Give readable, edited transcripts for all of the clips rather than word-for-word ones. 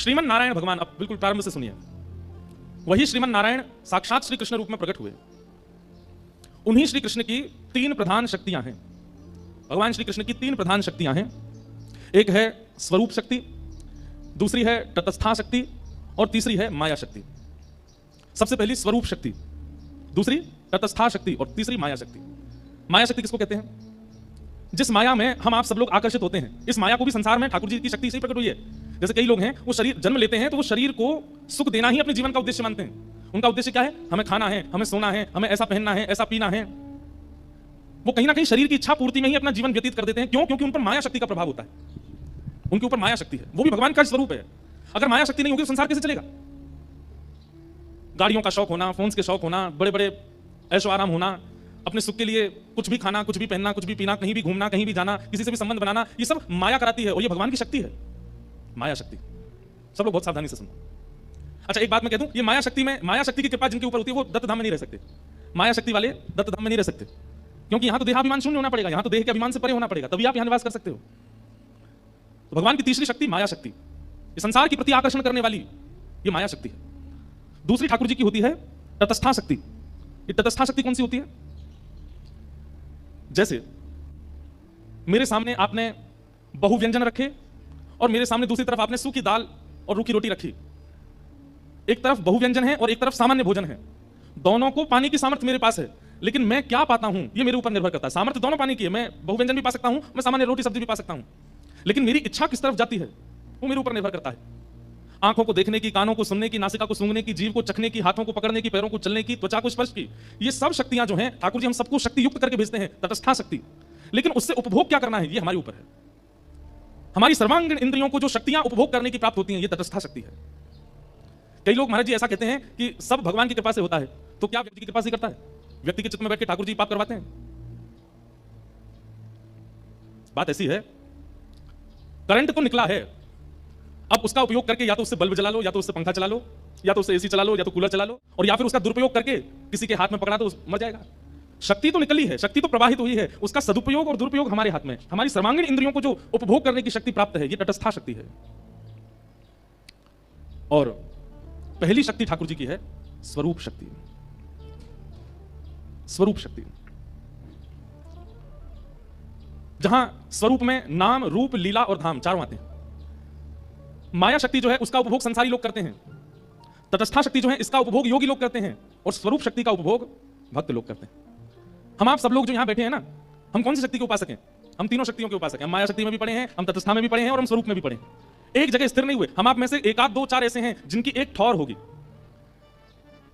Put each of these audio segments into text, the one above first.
श्रीमन नारायण भगवान, अब बिल्कुल प्रारंभ से सुनिए, वही श्रीमन नारायण साक्षात श्री कृष्ण रूप में प्रकट हुए। उन्हीं श्री कृष्ण की तीन प्रधान शक्तियां हैं। भगवान श्री कृष्ण की तीन प्रधान शक्तियां हैं। एक है स्वरूप शक्ति, दूसरी है तटस्था शक्ति और तीसरी है माया शक्ति। सबसे पहली स्वरूप शक्ति, दूसरी तटस्था शक्ति और तीसरी माया शक्ति। माया शक्ति किसको कहते हैं? जिस माया में हम आप सब लोग आकर्षित होते हैं, इस माया को भी संसार में ठाकुर जी की शक्ति से ही प्रकट हुई है। जैसे कई लोग हैं, वो शरीर जन्म लेते हैं तो वो शरीर को सुख देना ही अपने जीवन का उद्देश्य मानते हैं। उनका उद्देश्य क्या है? हमें खाना है, हमें सोना है, हमें ऐसा पहनना है, ऐसा पीना है। वो कहीं ना कहीं शरीर की इच्छा पूर्ति में ही अपना जीवन व्यतीत कर देते हैं। क्यों? क्योंकि उन पर माया शक्ति का प्रभाव होता है। उनके ऊपर माया शक्ति है, वो भी भगवान का स्वरूप है। अगर माया शक्ति नहीं होगी तो संसार कैसे चलेगा? गाड़ियों का शौक होना, फोन्स के शौक होना, बड़े बड़े ऐशो आराम होना, अपने सुख के लिए कुछ भी खाना, कुछ भी पहनना, कुछ भी पीना, कहीं भी घूमना, कहीं भी जाना, किसी से भी संबंध बनाना, ये सब माया कराती है और ये भगवान की शक्ति है। माया शक्ति, सब लोग बहुत सावधानी से सुनो। अच्छा, एक बात मैं कह दूं, ये माया शक्ति की कृपा जिनके ऊपर होती है वो दत्त धाम में नहीं रह सकते। माया शक्ति वाले दत्त धाम में नहीं रह सकते, क्योंकि यहां तो देहाभिमान शून्य होना पड़ेगा, यहां तो देह के अभिमान से परे होना पड़ेगा, तभी आप यहां निवास कर सकते हो। तो भगवान की तीसरी शक्ति माया शक्ति, ये संसार के प्रति आकर्षण करने वाली ये माया शक्ति है। दूसरी ठाकुर जी की होती है तटस्था शक्ति। ये तटस्था शक्ति कौन सी होती है? जैसे मेरे सामने आपने बहु व्यंजन रखे और मेरे सामने दूसरी तरफ आपने सूखी दाल और रूखी रोटी रखी। एक तरफ बहु व्यंजन है और एक तरफ सामान्य भोजन है। दोनों को पाने की सामर्थ्य मेरे पास है, लेकिन मैं क्या पाता हूं ये मेरे ऊपर निर्भर करता है। सामर्थ्य दोनों पाने की है, मैं बहु व्यंजन भी पा सकता हूं, मैं सामान्य रोटी सब्जी भी पा सकता हूं, लेकिन मेरी इच्छा किस तरफ जाती है वो मेरे ऊपर निर्भर करता है। आंखों को देखने की, कानों को सुनने की, नासिका को सूंघने की, जीव को चखने की, हाथों को पकड़ने की, पैरों को चलने की, त्वचा को स्पर्श की, ये सब शक्तियां जो हैं ठाकुर जी हम सबको शक्ति युक्त करके भेजते हैं, तटस्था शक्ति। लेकिन उससे उपभोग क्या करना है ये हमारे ऊपर है। हमारी सर्वांगीण इंद्रियों को जो शक्तियां उपभोग करने की प्राप्त होती हैं ये तटस्था शक्ति है। कई लोग महाराज जी ऐसा कहते हैं कि सब भगवान की कृपा से होता है, तो क्या व्यक्ति की कृपा से करता है? व्यक्ति के चित्त में बैठ के ठाकुर जी पाप करवाते हैं? बात ऐसी है, करंट तो निकला है, अब उसका उपयोग करके या तो उससे बल्ब जला लो, या तो उससे पंखा चला लो, या तो उससे एसी चला लो, या तो कूलर चला लो, और या फिर उसका दुरुपयोग करके किसी के हाथ में पकड़ा तो मर जाएगा। शक्ति तो निकली है, शक्ति तो प्रवाहित हुई है, उसका सदुपयोग और दुरुपयोग हमारे हाथ में। हमारी सर्वांगीण इंद्रियों को जो उपभोग करने की शक्ति प्राप्त है ये तटस्था शक्ति है। और पहली शक्ति ठाकुर जी की है स्वरूप शक्ति। स्वरूप शक्ति, जहां स्वरूप में नाम, रूप, लीला और धाम चारों आते हैं। माया शक्ति जो है उसका उपभोग संसारी लोग करते हैं। तटस्था शक्ति जो है इसका उपभोग योगी लोग करते हैं, और स्वरूप शक्ति का उपभोग भक्त लोग करते हैं। हम आप सब लोग जो यहां बैठे हैं ना, हम कौन सी शक्ति के उपासक हैं? हम तीनों शक्तियों के उपासक हैं। हम माया शक्ति में भी पढ़े हैं, हम तटस्था में भी पढ़े हैं और हम स्वरूप में भी पढ़े हैं। एक जगह स्थिर नहीं हुए। हम आप में से एक आध दो चार ऐसे हैं जिनकी एक ठौर होगी,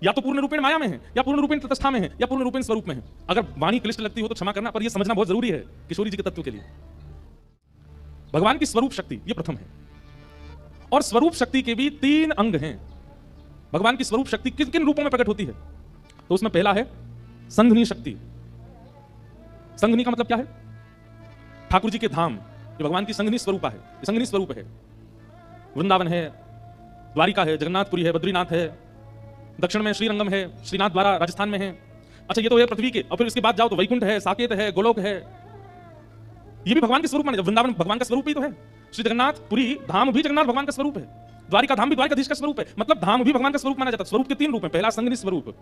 या तो पूर्ण रूपेण माया में है, या पूर्ण रूपेण तटस्था में है, या पूर्ण रूपेण स्वरूप में है। अगर वाणी क्लिष्ट लगती हो तो क्षमा करना, पर यह समझना बहुत जरूरी है किशोरी जी के तत्व के लिए। भगवान की स्वरूप शक्ति ये प्रथम है, और स्वरूप शक्ति के भी तीन अंग हैं। भगवान की स्वरूप शक्ति किन किन रूपों में प्रकट होती है? तो उसमें पहला है संघनी शक्ति। संघनी का मतलब क्या है? ठाकुर जी के धाम, ये भगवान की संघनी स्वरूपा है। ये संघनी स्वरूप है। वृंदावन है, द्वारिका है, जगन्नाथपुरी है, बद्रीनाथ है, दक्षिण में श्रीरंगम है, श्रीनाथ द्वारा राजस्थान में है। अच्छा, ये तो है पृथ्वी के, और फिर इसके बाद जाओ तो वैकुंठ है, साकेत है, गोलोक है, ये भी भगवान के स्वरूप माने। वृंदावन भगवान का स्वरूप ही तो है। श्री जगन्नाथपुरी धाम भी जगन्नाथ भगवान का स्वरूप है। द्वारिका धाम भी द्वारिकाधीश का स्वरूप है। मतलब धाम भी भगवान का स्वरूप माना जाता है। स्वरूप के तीन रूप हैं। पहला संघनी स्वरूप,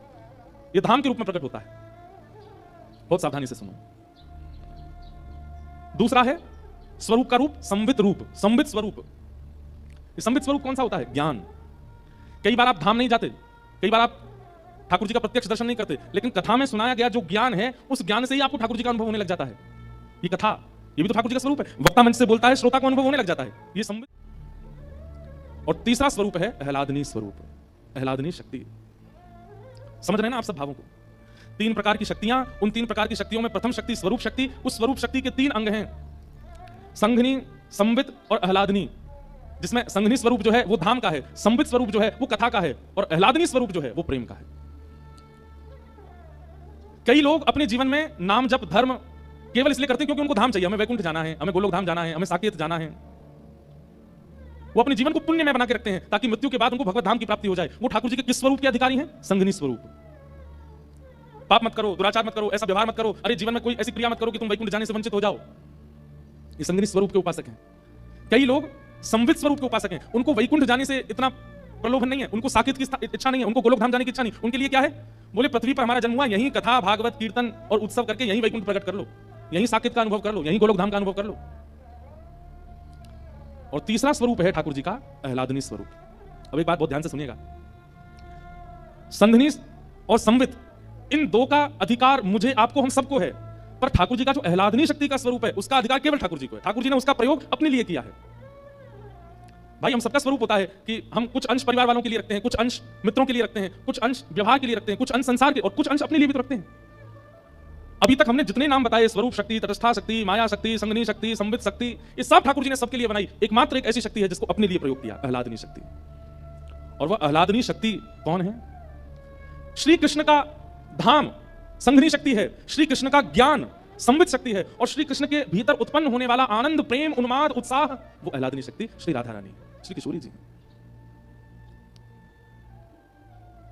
ये धाम के रूप में प्रकट होता है। बहुत सावधानी से सुनो। दूसरा है स्वरूप का रूप संवित रूप, संवित स्वरूप। ये संवित स्वरूप कौन सा होता है? ज्ञान। कई बार आप धाम नहीं जाते, कई बार आप ठाकुर जी का प्रत्यक्ष दर्शन नहीं करते, लेकिन कथा में सुनाया गया जो ज्ञान है उस ज्ञान से ही आपको ठाकुर जी का अनुभव होने लग जाता है। ये कथा, ये भी तो ठाकुर जी का स्वरूप है। वक्ता मंच से बोलता है, श्रोता को अनुभव होने लग जाता है। ये संवित। और तीसरा स्वरूप है आह्लादनी स्वरूप, आह्लादनी शक्ति। समझ रहे हैं ना आप सब भावों को? तीन प्रकार की शक्तियां, उन तीन प्रकार की शक्तियों में प्रथम शक्ति स्वरूप शक्ति। उस स्वरूप शक्ति के तीन अंग हैं, संघनी, संवित और आह्लादनी। जिसमें संघनी स्वरूप जो है वो धाम का है, संवित स्वरूप जो है वो कथा का है, और आह्लादनी स्वरूप जो है वो प्रेम का है। कई लोग अपने जीवन में नाम जप धर्म केवल इसलिए करते हैं क्योंकि उनको धाम चाहिए। हमें वैकुंठ जाना है, हमें गोलोक धाम जाना है, हमें साकेत जाना है। वो अपने जीवन को पुण्य में बना के रखते हैं ताकि मृत्यु के बाद उनको भगवत धाम की प्राप्ति हो जाए। वो ठाकुर जी के किस स्वरूप के अधिकारी हैं? संघनी स्वरूप। पाप मत करो, दुराचार मत करो, ऐसा व्यवहार मत करो, अरे जीवन में कोई ऐसी क्रिया मत करो कि तुम वैकुंठ जाने से वंचित हो जाओ। ये संघनी स्वरूप के उपासक हैं। कई लोग संवित स्वरूप के उपासक हैं, उनको वैकुंठ जाने से इतना प्रलोभन नहीं है, उनको साकेत की इच्छा नहीं है, उनको गोलोक धाम जाने की इच्छा नहीं। उनके लिए क्या है? बोले पृथ्वी पर हमारा जन्म हुआ, यहीं कथा भागवत कीर्तन और उत्सव करके यहीं वैकुंठ प्रकट कर लो, यहीं साकेत का अनुभव कर लो, यहीं गोलोक धाम का अनुभव कर लो। और तीसरा स्वरूप है ठाकुर जी का आह्लादनी स्वरूप। अब एक बात बहुत ध्यान से सुनिएगा, संधनी और संवित इन दो का अधिकार मुझे, आपको, हम सबको है, पर ठाकुर जी का जो आह्लादनी शक्ति का स्वरूप है उसका अधिकार केवल ठाकुर जी को है। ठाकुर जी ने उसका प्रयोग अपने लिए किया है। भाई हम सबका स्वरूप होता है कि हम कुछ अंश परिवार वालों के लिए रखते हैं, कुछ अंश मित्रों के लिए रखते हैं, कुछ अंश व्यवहार के लिए रखते हैं, कुछ अंश संसार के, और कुछ अंश अपने लिए भी तो रखते हैं। अभी तक हमने जितने नाम बताए, स्वरूप शक्ति, तटस्था शक्ति, माया शक्ति, संगनी शक्ति, संवित शक्ति, ये सब ठाकुर जी ने सबके लिए बनाई। एकमात्र एक ऐसी शक्ति है जिसको अपने लिए प्रयोग किया, आह्लादनी शक्ति। और वह आह्लादनी शक्ति कौन है? श्री कृष्ण का धाम संघनी शक्ति है, श्री कृष्ण का ज्ञान संवित शक्ति है, और श्री कृष्ण के भीतर उत्पन्न होने वाला आनंद, प्रेम, उन्माद, उत्साह, वो आह्लादनी शक्ति श्री राधा रानी, श्री किशोरी जी।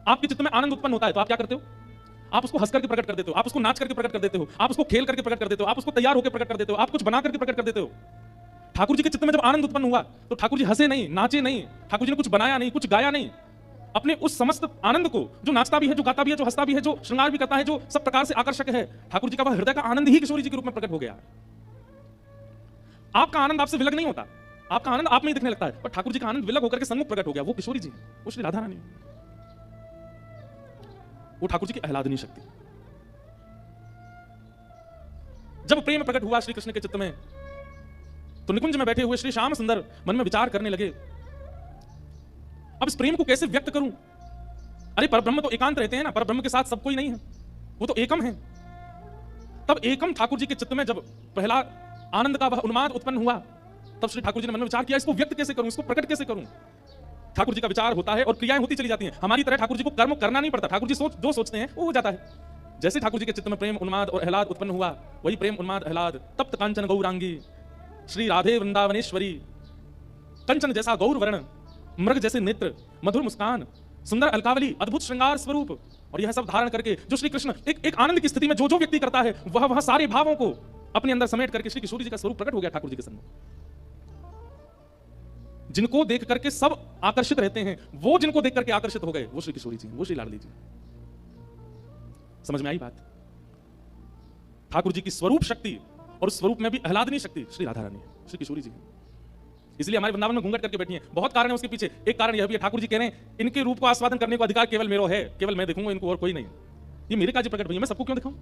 आपके चित्त में आनंद उत्पन्न होता है तो आप क्या करते हो? आप उसको हंस करके प्रकट कर देते हो, आप उसको नाच करके प्रकट कर देते हो, आप उसको खेल करके प्रकट कर देते हो, आप उसको तैयार होकर प्रकट कर देते हो, आप कुछ बना करके प्रकट कर देते हो। ठाकुर जी के चित्त में जब आनंद उत्पन्न हुआ तो ठाकुर जी हंसे नहीं, नाचे नहीं, ठाकुर जी ने कुछ बनाया नहीं, कुछ गाया नहीं, अपने उस समस्त आनंद को, जो नाचता भी है, जो गाता भी है, जो हंसता भी है, जो श्रृंगार भी करता है, जो सब प्रकार से आकर्षक है, ठाकुर जी का वह हृदय का आनंद ही किशोरी जी के रूप में प्रकट हो गया। आपका आनंद आपसे विलग नहीं होता, आपका आनंद आप में ही दिखने लगता है, पर ठाकुर जी का आनंद विलग होकर के सन्मुख प्रकट हो गया। वो किशोरी जी, वो श्री राधा रानी, वो ठाकुर जी की आह्लादनी शक्ति। जब प्रेम प्रकट हुआ श्री कृष्ण के चित्त में, तो निकुंज में बैठे हुए श्री श्याम सुंदर मन में विचार करने लगे, अब इस प्रेम को कैसे व्यक्त करूं? अरे परब्रह्म तो एकांत रहते हैं ना, परब्रह्म के साथ सब कोई नहीं है, वो तो एकम है। तब एकम ठाकुर जी के चित्त में जब पहला आनंद का वह उन्माद उत्पन्न हुआ, तब श्री ठाकुर जी ने मन में विचार किया, इसको व्यक्त कैसे करूं, इसको प्रकट कैसे करूं? ठाकुर जी का विचार होता है और क्रियाएं होती चली जाती हैं। हमारी तरह ठाकुर जी को कर्म करना नहीं पड़ता, ठाकुर जी जो सोचते हैं वो हो जाता है। जैसे ठाकुर जी के चित्त में प्रेम उन्माद और आह्लाद उत्पन्न हुआ, वही प्रेम उन्माद आह्लाद तप्त कांचन गौरांगी श्री राधे वृंदावनेश्वरी, कंचन जैसा गौर वर्ण, मृग जैसे नेत्र, मधुर मुस्कान, सुंदर अलकावली, अद्भुत श्रृंगार स्वरूप, और यह सब धारण करके जो श्री कृष्ण एक आनंद की स्थिति में जो व्यक्ति करता है, वह सारे भावों को अपने अंदर समेट करके श्री किशोरी जी का स्वरूप प्रकट हो गया ठाकुर जी के सन्मुख। जिनको देख करके सब आकर्षित रहते हैं, वो जिनको देख करके आकर्षित हो गए, वो श्री किशोरी जी, वो श्री लाडली जी। समझ में आई बात? ठाकुर जी की स्वरूप शक्ति और स्वरूप में भी आह्लादनी शक्ति श्री राधा रानी, श्री किशोरी जी। इसलिए हमारे वृंदावन में घूंघट करके बैठी हैं। बहुत कारण है उसके पीछे, एक कारण यह भी है, ठाकुर जी कह रहे हैं इनके रूप को आस्वादन करने का अधिकार केवल मेरा है, केवल मैं देखूंगा इनको और कोई नहीं। ये मेरे काजी प्रकट हुई है, मैं सबको क्यों दिखाऊं?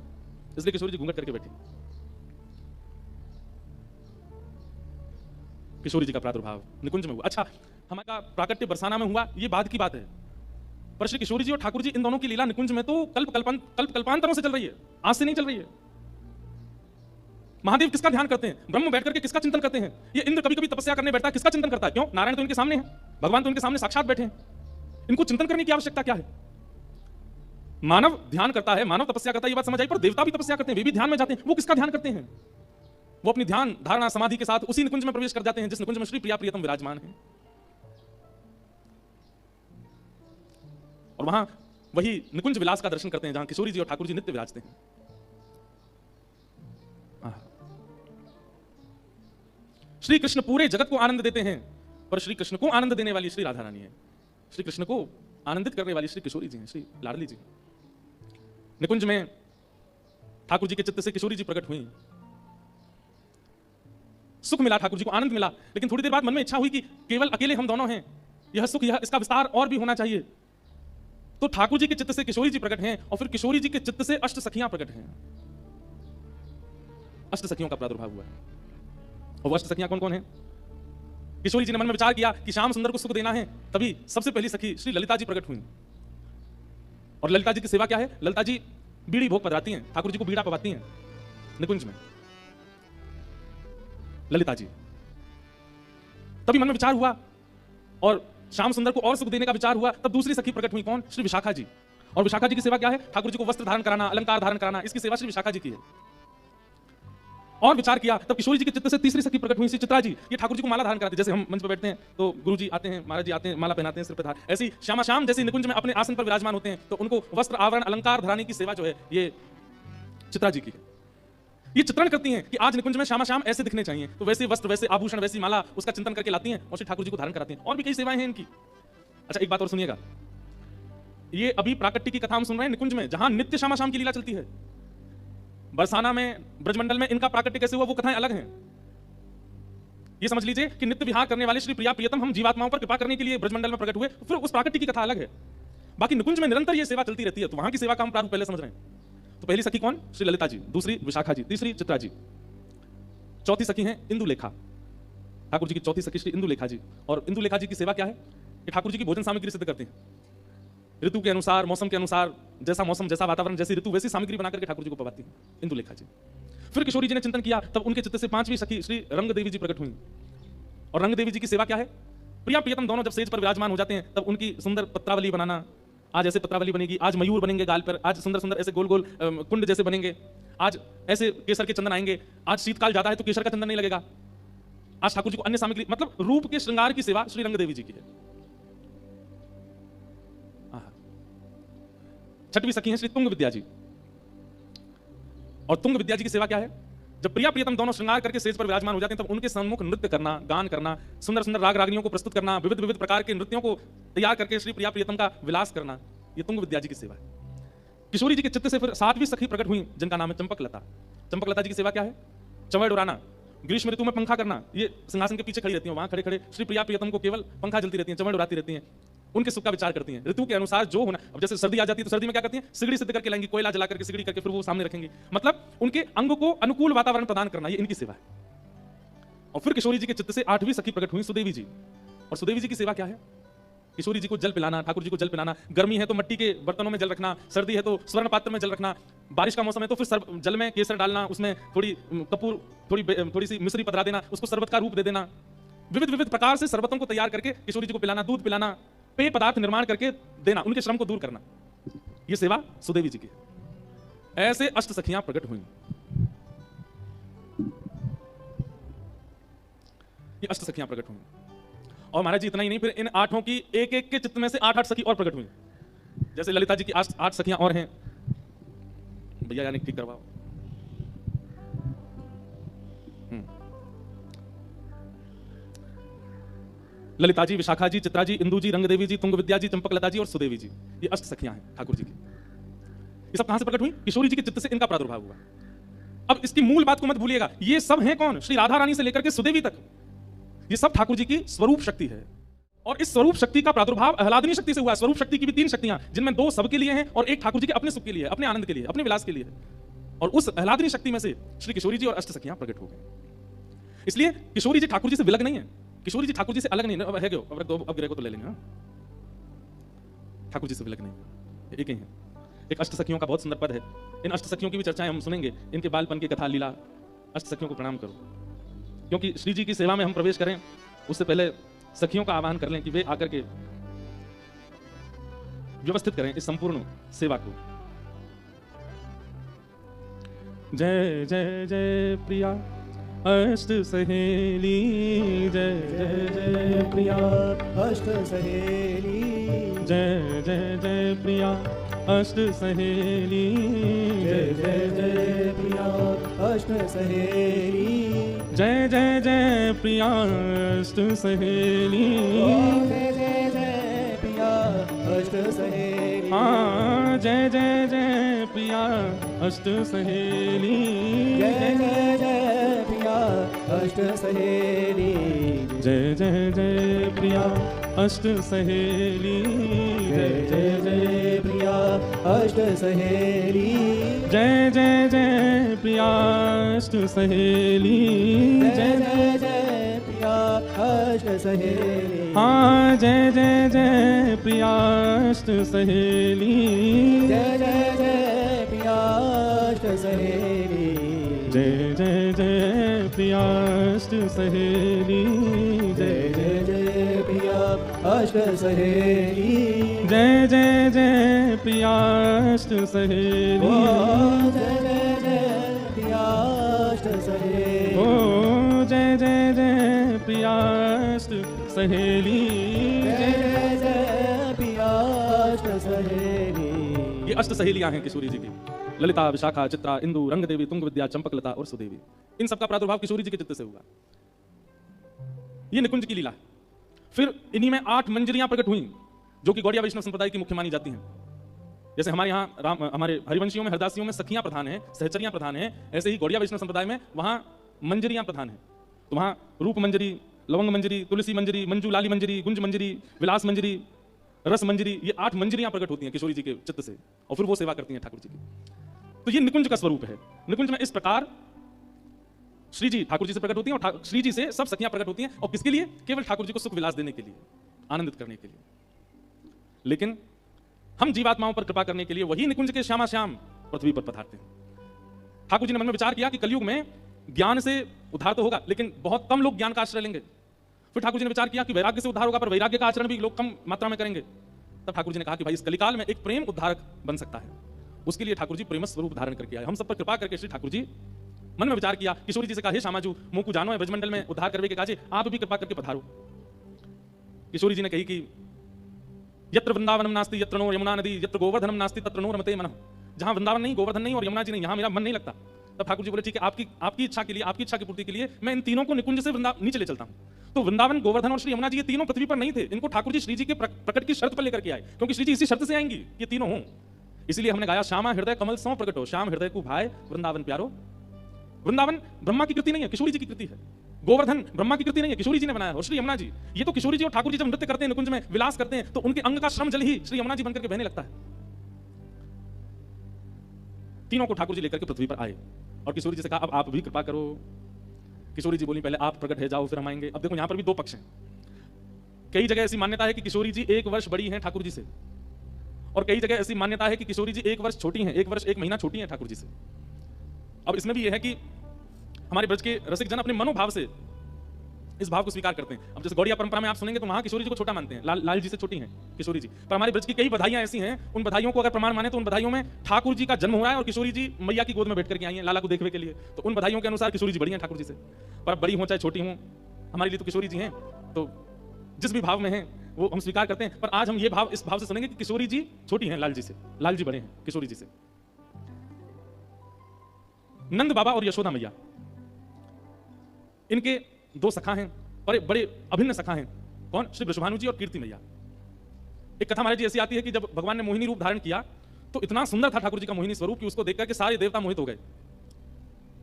इसलिए किशोरी जी घूंघट करके बैठी। किशोरी जी का प्रादुर्भाव निकुंज में हुआ। अच्छा, हमारा प्राकट्य बरसाना में हुआ, ये बाद की बात है, पर श्री किशोरी जी और ठाकुर जी इन दोनों की लीला निकुंज में तो कल्पांतरों से चल रही है, आज से नहीं चल रही है। महादेव किसका ध्यान करते हैं? ब्रह्म बैठ करके किसका चिंतन करते हैं? ये इंद्र कभी कभी तपस्या करने बैठता है, किसका चिंतन करता है? क्यों? नारायण तो इनके सामने है, भगवान तो इनके सामने साक्षात बैठे हैं, इनको चिंतन करने की आवश्यकता क्या है? मानव ध्यान करता है, मानव तपस्या करता है, ये बात समझ आई, पर देवता भी तपस्या करते हैं, वे भी ध्यान में जाते हैं। वो किसका ध्यान करते हैं? वो अपनी ध्यान धारणा समाधि के साथ उसी निकुंज में प्रवेश कर जाते हैं जिस निकुंज में श्री प्रिया प्रियतम विराजमान है, और वहां वही निकुंज विलास का दर्शन करते हैं जहां किशोरी जी और ठाकुर जी नित्य विराजते हैं। श्री कृष्ण पूरे जगत को आनंद देते हैं, पर श्री कृष्ण को आनंद देने वाली श्री राधा रानी है, श्री कृष्ण को आनंदित करने वाली श्री किशोरी जी हैं, श्री लाडली जी। निकुंज में ठाकुर जी के चित्त से किशोरी जी प्रकट हुई, सुख मिला, ठाकुर जी को आनंद मिला, लेकिन थोड़ी देर बाद मन में इच्छा हुई कि केवल अकेले हम दोनों हैं, यह सुख, यह इसका विस्तार और भी होना चाहिए। तो ठाकुर जी के चित्त से किशोरी जी प्रकट हैं, और फिर किशोरी जी के चित्त से अष्ट सखियां प्रकट हैं, अष्ट सखियों का प्रादुर्भाव हुआ है। और वो अष्ट सखियां कौन कौन है? किशोरी जी ने मन में विचार किया कि श्याम सुंदर को सुख देना है, तभी सबसे पहली सखी श्री ललिता जी प्रकट हुई। और ललिता जी की सेवा क्या है? ललिता जी बीड़ी भोग पधराती हैं, ठाकुर जी को बीड़ा पवाती हैं निकुंज में, ललिता जी। तभी मन में विचार हुआ और श्याम सुंदर को और सुख देने का विचार हुआ, तब दूसरी सखी प्रकट हुई, कौन? श्री विशाखा जी। और विशाखा जी की सेवा क्या है? ठाकुर जी को वस्त्र धारण कराना, अलंकार धारण कराना, इसकी सेवा श्री विशाखा जी की है। और विचार किया, तब किशोरी जी के चित्त से तीसरी सखी प्रकट हुई, श्री चित्रा जी। ये ठाकुर जी को माला धारण कराते, जैसे हम मंच पर बैठते हैं तो गुरु जी आते हैं, महाराज जी आते हैं, माला पहनाते हैं सिर पर धार, ऐसी श्यामा श्याम जैसे निकुंज में अपने आसन पर विराजमान होते हैं, तो उनको वस्त्र आवरण अलंकार धराने की सेवा जो है ये चित्रा जी की है। ये चित्रण करती हैं कि आज निकुंज में श्यामा श्याम ऐसे दिखने चाहिए, तो वैसे वस्त्र, वैसे आभूषण, वैसी माला, उसका चिंतन करके लाती हैं और श्री ठाकुर जी को धारण कराती हैं। और भी कई सेवाएं हैं इनकी। अच्छा, एक बात और सुनिएगा, ये अभी प्राकट्य की कथा हम सुन रहे हैं निकुंज में, जहां नित्य श्यामा श्याम की लीला चलती है। बरसाना में, ब्रजमंडल में इनका प्राकट्य कैसे हुआ वो कथाएं अलग हैं। ये समझ लीजिए कि नित्य विहार करने वाले श्री प्रिया प्रियतम हम जीवात्माओं पर कृपा करने के लिए ब्रजमंडल में प्रकट हुए, फिर उस प्राकट्य की कथा अलग है। बाकी निकुंज में निरंतर ये सेवा चलती रहती है, तो वहां की सेवा का हम प्रारूप पहले समझ रहे हैं। तो पहली सखी कौन? श्री ललिता जी, दूसरी विशाखा जी, तीसरी चित्रा जी, चौथी सखी हैं इंदुलेखा। ठाकुर जी की चौथी सखी श्री इंदुलेखा जी। और इंदुलेखा जी की सेवा क्या है कि ठाकुर जी की भोजन सामग्री सिद्ध करते हैं। ऋतु के अनुसार, मौसम के अनुसार, जैसा मौसम, जैसा वातावरण, जैसी ऋतु, वैसी सामग्री बना करके ठाकुर जी को पवाती हैं इंदुलेखा जी। फिर किशोरी जी ने चिंतन किया, तब उनके चित्त से पांचवी सखी श्री रंग देवी जी प्रकट हुई। और रंग देवी जी की सेवा क्या है? प्रिया प्रियतम दोनों जब सेज पर विराजमान हो जाते हैं, तब उनकी सुंदर पत्रावली बनाना। आज ऐसे पत्रावली बनेगी, आज मयूर बनेंगे गाल पर, आज सुंदर सुंदर ऐसे गोल गोल कुंड जैसे बनेंगे, आज ऐसे केसर के चंदन आएंगे, आज शीतकाल ज्यादा है तो केसर का चंदन नहीं लगेगा, आज ठाकुर जी को अन्य सामग्री, मतलब रूप के श्रृंगार की सेवा श्री रंग देवी जी की है। छठवीं सखी है श्री तुंग विद्या जी। और तुंग विद्या जी की सेवा क्या है? जब प्रिया प्रियतम दोनों श्रृंगार करके सेज पर विराजमान हो जाते हैं, तब उनके सम्मुख नृत्य करना, गान करना, सुंदर सुंदर राग रागनियों को प्रस्तुत करना, विविध विविध प्रकार के नृत्यों को तैयार करके श्री प्रिया प्रियतम का विलास करना, ये तुंग विद्या जी की सेवा है। किशोरी जी के चित्त से फिर सातवीं सखी प्रकट हुई, जिनका नाम है चंपकलता। चंपकलता जी की सेवा क्या है? चवड़ उड़ाना, ग्रीष्म ऋतु में पंखा करना। ये सिंहासन के पीछे खड़ी रहती है, वहां खड़े खड़े श्री प्रिया प्रियतम को केवल पंखा जलती रहती है, चवड़ उड़ाती रहती हैं, उनके सुख का विचार करती हैं। ऋतु के अनुसार जो होना, अब जैसे सर्दी आ जाती है तो सर्दी में क्या करती हैं? सिगड़ी सिद्ध करके लाएंगी, कोयला जला करके सिगड़ी करके फिर वो सामने रखेंगी, मतलब उनके अंग को अनुकूल वातावरण प्रदान करना, ये इनकी सेवा है। और फिर किशोरी जी के चित्त से आठवीं सखी प्रकट हुई सुदेवी जी। और सुदेवी जी की सेवा क्या है? किशोरी जी को जल पिलाना, ठाकुर जी को जल पिलाना। गर्मी है तो मिट्टी के बर्तनों में जल रखना, सर्दी है तो स्वर्ण पात्र में जल रखना, बारिश का मौसम है तो फिर जल में केसर डालना, उसमें थोड़ी कपूर, थोड़ी सी मिश्री पधरा देना, उसको शरबत का रूप दे देना। विविध विविध प्रकार से शरबतों को तैयार करके किशोरी जी को पिलाना, दूध पिलाना, पेय पदार्थ निर्माण करके देना, उनके श्रम को दूर करना, ये सेवा सुदेवी जी की है। ऐसे अष्ट सखियां प्रकट हुई। ये अष्ट सखियां प्रकट हुई। और महाराज जी इतना ही नहीं, फिर इन आठों की एक एक के चित्त में से 8-8 सखी और प्रकट हुई। जैसे ललिता जी की 8 सखियां और हैं। भैया यानी ठीक करवाओ। ललिता जी, विशाखा जी, चित्रा जी, इंदु जी, रंग देवी जी, तुंग विद्या जी, चंपकलता जी और सुदेवी जी, ये अष्ट सखियां हैं ठाकुर जी की। ये सब कहां से प्रकट हुई? किशोरी जी के चित्त से इनका प्रादुर्भाव हुआ। अब इसकी मूल बात को मत भूलिएगा, ये सब हैं कौन? श्री राधा रानी से लेकर के सुदेवी तक, ये सब ठाकुर जी की स्वरूप शक्ति है। और इस स्वरूप शक्ति का प्रादुर्भाव आह्लादनी शक्ति से हुआ है। स्वरूप शक्ति की भी 3 शक्तियां, जिनमें 2 सबके लिए हैं और एक ठाकुर जी के अपने सुख के लिए, अपने आनंद के लिए, अपने विलास के लिए। और उस आह्लादनी शक्ति में से श्री किशोरी जी और अष्ट सखियां प्रकट हो गई। इसलिए किशोरी जी ठाकुर जी से विलग नहीं है, किशोरी जी ठाकुर जी से अलग नहीं है। है अब ग्रह को तो ले लेंगे, ठाकुर जी से विलग नहीं, एक ही है। एक अष्ट सखियों का बहुत सुंदर पद है, इन अष्ट सखियों की भी चर्चाएं हम सुनेंगे, इनके बालपन की कथा लीला। अष्ट सखियों को प्रणाम करो, क्योंकि श्री जी की सेवा में हम प्रवेश करें उससे पहले सखियों का आह्वान कर लें कि वे आकर के व्यवस्थित करें इस संपूर्ण सेवा को। जय जय जय प्रिया अष्ट सहेली, जय जय जय प्रिया अष्ट सहेली, जय जय जय प्रिया अष्ट सहेली, जय जय जय प्रिया अष्ट सहेली, जय जय जय प्रिया अष्ट सहेली, जय जय जय प्रिया अष्ट सहेली, हाँ जय जय जय प्रिया अष्ट सहेली, जय जय जय प्रिया अष्ट सहेली, जय जय जय प्रिया अष्ट सहेली, जय जय जय प्रिया अष्ट सहेली, जय जय जय प्रिया अष्ट सहेली, जय जय जय प्रिया अष्ट सहेली, हाँ जय जय जय प्रिया अष्ट सहेली, जय जय जय प्रिया अष्ट सहेली, जय जय जय प्रिया अष्ट सहेली, जय जय जय प्रिया अष्ट सहेली, जय जय जय प्रिया अष्ट सहेली, जय जय जय प्रिया अष्ट सहेली, ओ जय जय जय प्रिया अष्ट सहेली, जय जय जय प्रिया अष्ट सहेली। ये अष्ट सहेलियां हैं किशोरी जी की। ललिता, विशाखा, चित्रा, इंदु, रंग देवी, तुंग विद्या, चंपकलता और सुदेवी, इन सबका प्रादुर्भाव किशोरी जी के चित्त से हुआ। ये निकुंज की लीला है। फिर इन्हीं में 8 मंजरियां प्रकट हुई जो कि गौड़िया वैष्णव संप्रदाय की मुख्य मानी जाती हैं। जैसे हमारे यहाँ हमारे हरिवंशियों में, हरदासियों में सखियां प्रधान है, सहचरियां प्रधान है, ऐसे ही गौड़िया वैष्णव संप्रदाय में वहां मंजरियां प्रधान है। तो वहां रूप मंजरी, लवंग मंजरी, तुलसी मंजरी, मंजू लाली मंजरी, गुंज मंजरी, विलास मंजरी, रस मंजरी, ये 8 मंजरियां प्रकट होती हैं किशोरी जी के चित्त से, और फिर वो सेवा करती हैं ठाकुर जी की। तो ये निकुंज का स्वरूप है। निकुंज में इस प्रकार श्री जी ठाकुर जी से प्रकट होती हैं और श्री जी से सब सखियां प्रकट होती हैं, और किसके लिए? केवल ठाकुर जी को सुख विलास देने के लिए, आनंदित करने के लिए। लेकिन हम जीवात्माओं पर कृपा करने के लिए वही निकुंज के श्यामा श्याम पृथ्वी पर पधारते हैं। ठाकुर जी ने मन में विचार किया कि कलयुग में ज्ञान से उद्धार तो होगा, लेकिन बहुत कम लोग ज्ञान का आश्रय लेंगे। फिर ठाकुर जी ने विचार किया कि वैराग्य से उद्धार होगा, पर वैराग्य का आचरण भी लोग कम मात्रा में करेंगे। तब ठाकुर जी ने कहा कि भाई इस कलिकाल में एक प्रेम उद्धारक बन सकता है, उसके लिए ठाकुर जी प्रेम स्वरूप धारण करके आए। हम सब पर कृपा करके श्री ठाकुर जी मन में विचार किया, किशोरी जी से कहा, हे श्यामाजू मोकू जानो है ब्रजमंडल में उद्धार करवे के काजे, आप भी कृपा करके पधारो। किशोरी जी ने कही कि यत्र वृंदावनम नास्ति यत्र नो यमुना नदी यत्र गोवर्धनम नास्ति तत्र नो रमते मनः, जहां वृंदावन नहीं, गोवर्धन नहीं और यमुना जी नहीं, यहां मेरा मन नहीं लगता। तब ठाकुर जी बोले, ठीक है, आपकी इच्छा के लिए, आपकी इच्छा की पूर्ति के लिए मैं इन तीनों को निकुंज से नीचे ले चलता हूं। तो वृंदावन, गोवर्धन और श्री यमुना जी ये तीनों पृथ्वी पर नहीं थे, इनको ठाकुर जी श्री जी के प्रकट की शर्त पर लेकर के आए, क्योंकि श्री जी इसी शर्त से आएंगी ये तीनों हों। इसलिए हमने गाया, श्यामा हृदय कमल सौ प्रकट हो, श्याम हृदय को भाई वृंदावन प्यारो। वृंदावन ब्रह्मा की कृति नहीं है, किशोरी जी की कृति है। गोवर्धन ब्रह्मा की कृति नहीं है, किशोरी जी ने बनाया। और श्री यमुना जी, ये तो किशोरी जी और ठाकुर जी जब नृत्य करते हैं, निकुंज में विलास करते हैं, तो उनके अंग का श्रम जल ही श्री यमुना जी बनकर के बहने लगता है। तीनों को ठाकुर जी लेकर के पृथ्वी पर आए और किशोरी जी से कहा, अब आप भी कृपा करो। किशोरी जी बोली, पहले आप प्रकट है जाओ, फिर हम आएंगे। अब देखो यहां पर भी 2 पक्ष हैं। कई जगह ऐसी मान्यता है कि किशोरी जी 1 वर्ष बड़ी हैं ठाकुर जी से, और कई जगह ऐसी मान्यता है कि किशोरी जी 1 वर्ष छोटी हैं, 1 वर्ष 1 महीना छोटी हैं ठाकुर जी से। अब इसमें भी यह है कि हमारे ब्रज के रसिक जन अपने मनोभाव से इस भाव को स्वीकार करते हैं। अब जैसे गौड़िया परंपरा में आप सुनेंगे तो वहां किशोरी जी को छोटा मानते हैं, लाल जी से छोटी हैं किशोरी जी। पर हमारे ब्रज की कई बधाइयां ऐसी हैं, उन बधाइयों को अगर प्रमाण माने तो उन बधाइयों में ठाकुर जी का जन्म हुआ है और किशोरी जी मैया की गोद में बैठ करके आई हैं लाला को देखने के लिए। तो उन बधाइयों के अनुसार किशोरी जी बड़ी हैं ठाकुर जी से। पर अब बड़ी हो चाहे छोटी हो, हमारे लिए तो किशोरी जी हैं, तो जिस भी भाव में हैं वो हम स्वीकार करते हैं। पर आज हम ये भाव इस भाव से सुनेंगे कि किशोरी जी छोटी हैं लाल जी से, लाल जी बड़े हैं किशोरी जी से। नंद बाबा और यशोदा मैया, इनके 2 सखा हैं, बड़े अभिन्न सखा हैं। कौन? श्री वृषभानु जी और कीर्ति मैया। एक कथा महाराज जी ऐसी आती है कि जब भगवान ने मोहिनी रूप धारण किया तो इतना सुंदर था ठाकुर जी का मोहिनी स्वरूप कि उसको देख करके सारे देवता मोहित हो गए।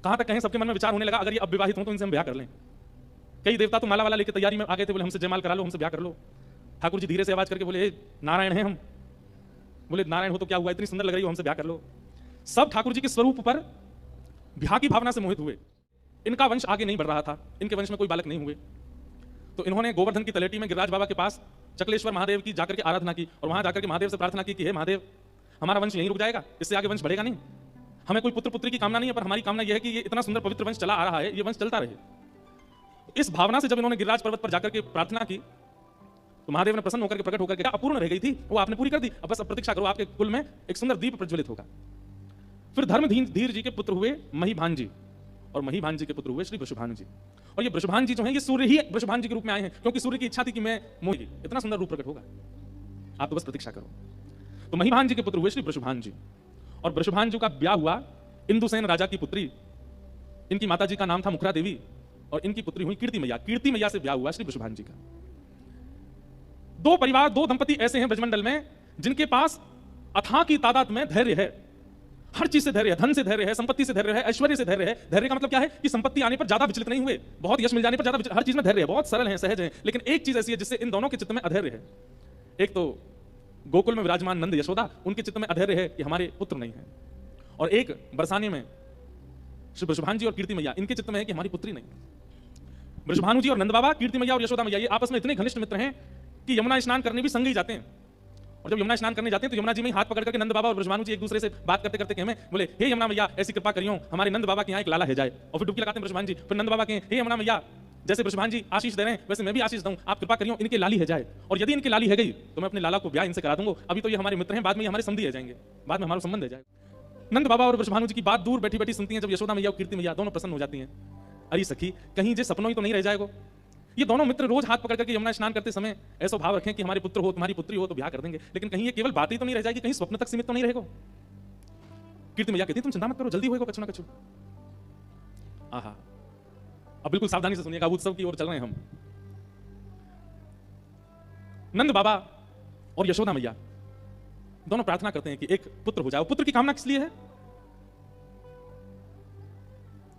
कहां तक कहें, सबके मन में विचार होने लगा, अगर ये अब विवाहित हो तो इनसे हम ब्याह कर लें। कई देवता तो माला वाला लेकर तैयारी में आ गए थे, बोले हमसे जयमाल करा लो, हमसे ब्याह कर लो। ठाकुर जी धीरे से आवाज करके बोले, नारायण हैं हम। बोले नारायण हो तो क्या हुआ, इतनी सुंदर लग रही हो, हमसे ब्याह कर लो। सब ठाकुर जी के स्वरूप पर ब्याह की भावना से मोहित हुए। इनका वंश आगे नहीं बढ़ रहा था, इनके वंश में कोई बालक नहीं हुए। तो इन्होंने गोवर्धन की तलेटी में गिरिराज बाबा के पास चकलेश्वर महादेव की जाकर के आराधना की, और वहां जाकर के महादेव से प्रार्थना की कि हे महादेव, हमारा वंश यहीं रुक जाएगा, इससे आगे वंश बढ़ेगा नहीं। हमें कोई पुत्र पुत्री की कामना नहीं है, पर हमारी कामना यह है कि ये इतना सुंदर पवित्र वंश चला आ रहा है, ये वंश चलता रहे। इस भावना से जब इन्होंने गिरिराज पर्वत पर जाकर के प्रार्थना की तो महादेव ने प्रसन्न होकर के प्रकट होकर के अपूर्ण रह गई थी वो आपने पूरी कर दी, अब बस अब प्रतीक्षा करो, आपके कुल में एक सुंदर दीप प्रज्वलित होगा। फिर धर्मधीर जी के पुत्र हुए महीभान जी, और महीभान जी के पुत्र हुए श्री वृषभानु जी। और ये वृषभान जी जो हैं, ये सूर्य ही वृषभान जी के रूप में आए हैं, क्योंकि सूर्य की इच्छा थी कि मैं मोही इतना सुंदर रूप प्रकट होगा, आप तो बस प्रतीक्षा करो। तो महीभान जी के पुत्र हुए श्री वृषभान जी, और वृषभान जी का ब्याह हुआ इंदुसेन राजा की पुत्री, इनकी माता जी का नाम था मुखरा देवी, और इनकी पुत्री हुई कीर्ति मैया। कीर्ति मैया से ब्याह हुआ श्री वृषभान जी का। 2 परिवार, 2 दंपति ऐसे हैं ब्रजमंडल में जिनके पास अथाह की तादाद में धैर्य है, हर चीज से धैर्य है, धन से धैर्य है, संपत्ति से धैर्य है, ऐश्वर्य से धैर्य है। धैर्य का मतलब क्या है कि संपत्ति आने पर ज्यादा विचलित नहीं हुए, बहुत यश मिल जाने पर ज्यादा, हर चीज में धैर्य है, बहुत सरल है, सहज है। लेकिन एक चीज ऐसी है जिससे इन दोनों के चित्त में अधैर्य है। एक तो गोकुल में विराजमान नंद यशोदा, उनके चित्त में अधैर्य है कि हमारे पुत्र नहीं है, और एक बरसाने में श्री वृषभान जी और कीर्ति मैया, इनके चित्त में है कि हमारी पुत्री नहीं। वृषभानु जी और नंद बाबा, कीर्ति मैया और यशोदा मैया, ये आपस में इतने घनिष्ठ मित्र हैं कि यमुना स्नान करने भी संग ही जाते हैं। और जब यमुना स्नान करने जाते हैं तो यमुना जी में हाथ पकड़ करके नंद बाबा और वृषभानु जी एक दूसरे से बात करते करते हमें बोले, हे यमुना मैया ऐसी कृपा करियो हमारे नंद बाबा के यहाँ एक लाला है जाए। और फिर डुबकी लगाते हैं वृषभान जी, फिर नंद बाबा के, हे यमुना मैया जैसे वृषभान जी आशीष दे रहे हैं वैसे मैं भी आशीष दूं, आप कृपा करियो इनके लाली है जाए, और यदि इनके लाली है गई तो मैं अपने लाला को ब्याह इनसे करा दूंगा। अभी तो ये हमारे मित्र हैं, बाद में हमारे संधि है जाएंगे, बाद में हमारा संबंध है जाएगा। नंद बाबा और वृषभानु जी की बात दूर बैठी बैठी सुनती हैं जब यशोदा मैया और कीर्ति मैया दोनों प्रसन्न हो जाती हैं। अरे सखी, कहीं जे सपनों ही तो नहीं रह जाएगा। ये दोनों मित्र रोज हाथ पकड़ करके यमुना स्नान करते समय ऐसा भाव रखें कि हमारे पुत्र हो, तुम्हारी पुत्री हो तो ब्याह कर देंगे, लेकिन कहीं ये केवल बात ही तो नहीं रह जाएगी, कहीं स्वप्न तक सीमित तो नहीं रहेगा। कीर्ति मैया कहती तुम चिंता मत करो, जल्दी होएगा कछु ना कछु। आहा, अब बिल्कुल सावधानी से सुनिएगा, उत्सव की ओर चल रहे हैं हम। नंद बाबा और यशोदा मैया दोनों प्रार्थना करते हैं कि एक पुत्र हो जाए। पुत्र की कामना किस लिए है?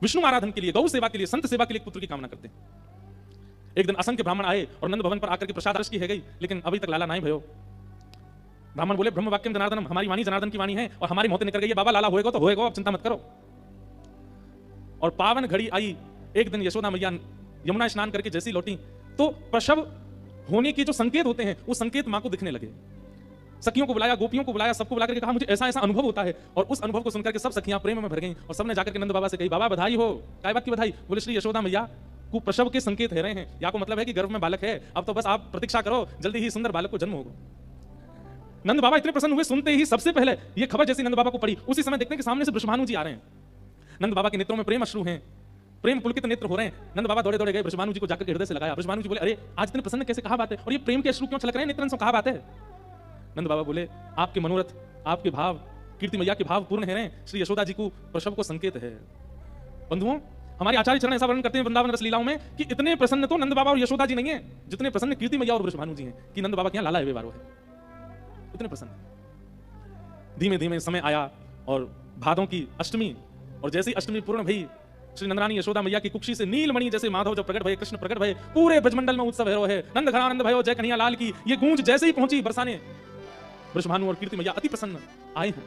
विष्णु आराधन के लिए, गौ सेवा के लिए, संत सेवा के लिए पुत्र की कामना करते हैं। एक दिन असंख्य ब्राह्मण आए और नंद भवन पर आकर के प्रसाद अर्श की है गई, लेकिन अभी तक लाला नहीं भयो। ब्राह्मण बोले ब्रह्म वाक्यम जनार्दनम, हमारी वाणी जनार्दन की वाणी है और हमारी मौतें निकल गई है, बाबा लाला होएगा तो होएगा, अब चिंता मत करो। और पावन घड़ी आई, एक दिन यशोदा मैया यमुना स्नान करके जैसी लौटी तो प्रसव होने के जो संकेत होते हैं वो संकेत मां को दिखने लगे। सखियों को बुलाया, गोपियों को बुलाया, सबको बुला करके कहा मुझे ऐसा ऐसा अनुभव होता है। और उस अनुभव को सुनकर के सब सखियां प्रेम में भर गईं और सबने जाकर के नंद बाबा से कही बाबा बधाई हो। काय बात की बधाई? बोले श्री यशोदा मैया को प्रसव के संकेत है रहे हैं, या को मतलब है कि गर्भ में बालक है, अब तो बस आप प्रतीक्षा करो, जल्दी ही सुंदर बालक को जन्म होगा। नंद बाबा इतने प्रसन्न हुए, सुनते ही सबसे पहले ये खबर जैसी नंद बाबा को पड़ी उसी समय देखते हैं कि सामने से वृषभानु जी आ रहे हैं। नंद बाबा के नेत्रों में प्रेम अश्रु हैं, प्रेम पुलकित नेत्र हो रहे हैं। नंद बाबा दौड़े दौड़े गए, वृषभानु जी को जाकर हृदय से लगाया। वृषभानु जी बोले अरे आज इतने प्रसन्न कैसे, कहा बात है, और ये प्रेम के अश्रु क्यों छलक रहे हैं नेत्रन से, कहा बात है? नंद बाबा बोले आपके मनोरथ, आपके भाव, कीर्ति मैया के भाव पूर्ण है रहे, श्री यशोदा जी को प्रसव को संकेत है। बंधुओं, हमारे आचार्य चरण ऐसा वर्णन करते हैं वृंदावन रस लीलाओं में कि इतने प्रसन्न तो नंद बाबा और यशोदा जी नहीं है जितने प्रसन्न कीर्ति मैया और वृषभानु जी हैं कि नंद बाबा के यहाँ लाला है व्यवहार है, इतने प्रसन्न। धीमे धीमे समय आया और भादों की अष्टमी, और जैसी अष्टमी पूर्ण भई, श्री नंदरानी यशोदा मैया की कुक्षी से नीलमणि जैसे माधव जब प्रकट भये, कृष्ण प्रकट भये, पूरे ब्रजमंडल में उत्सव है, नंद घरानंद भयो जय कन्हैया लाल की, ये गूंज जैसे ही पहुंची बरसाने, वृषभानु और कीर्ति मैया अति प्रसन्न आए हैं।